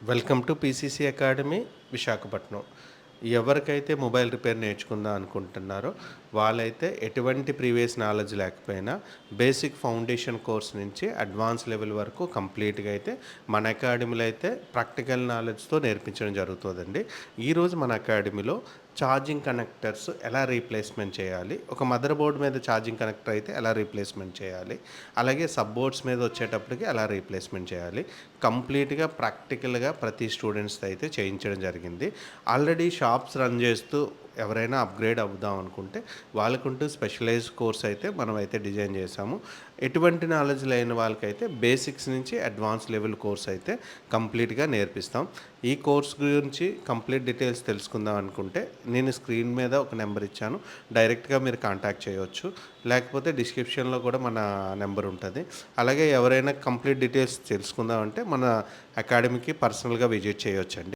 Welcome to PCC academy Visakhapatnam. ఎవరికైతే mobile repair నేర్చుకుందాం అనుకుంటున్నారో వాళ్ళైతే ఎటువంటి ప్రీవియస్ నాలెడ్జ్ లేకపోయినా బేసిక్ ఫౌండేషన్ కోర్స్ నుంచి అడ్వాన్స్ లెవెల్ వరకు కంప్లీట్గా అయితే మన అకాడమీలో అయితే ప్రాక్టికల్ నాలెడ్జ్తో నేర్పించడం జరుగుతుందండి. ఈరోజు మన అకాడమీలో ఛార్జింగ్ కనెక్టర్స్ ఎలా రీప్లేస్మెంట్ చేయాలి, ఒక మదర్ బోర్డ్ మీద ఛార్జింగ్ కనెక్టర్ అయితే ఎలా రీప్లేస్మెంట్ చేయాలి, అలాగే సబ్ బోర్డ్స్ మీద వచ్చేటప్పటికి ఎలా రీప్లేస్మెంట్ చేయాలి, కంప్లీట్గా ప్రాక్టికల్గా ప్రతి స్టూడెంట్స్తో అయితే చేయించడం జరిగింది. ఆల్రెడీ షాప్స్ రన్ చేస్తూ ఎవరైనా అప్గ్రేడ్ అవుదాం అనుకుంటే వాళ్ళకుంటూ స్పెషలైజ్డ్ కోర్స్ అయితే మనం అయితే డిజైన్ చేసాము. ఎటువంటి నాలెడ్జ్ లేని వాళ్ళకైతే బేసిక్స్ నుంచి అడ్వాన్స్ లెవెల్ కోర్స్ అయితే కంప్లీట్గా నేర్పిస్తాం. ఈ కోర్స్ గురించి కంప్లీట్ డీటెయిల్స్ తెలుసుకుందాం అనుకుంటే నేను స్క్రీన్ మీద ఒక నెంబర్ ఇచ్చాను, డైరెక్ట్గా మీరు కాంటాక్ట్ చేయవచ్చు. లేకపోతే డిస్క్రిప్షన్లో కూడా మన నెంబర్ ఉంటుంది. అలాగే ఎవరైనా కంప్లీట్ డీటెయిల్స్ తెలుసుకుందాం అంటే మన అకాడమీకి పర్సనల్గా విజిట్ చేయొచ్చండి.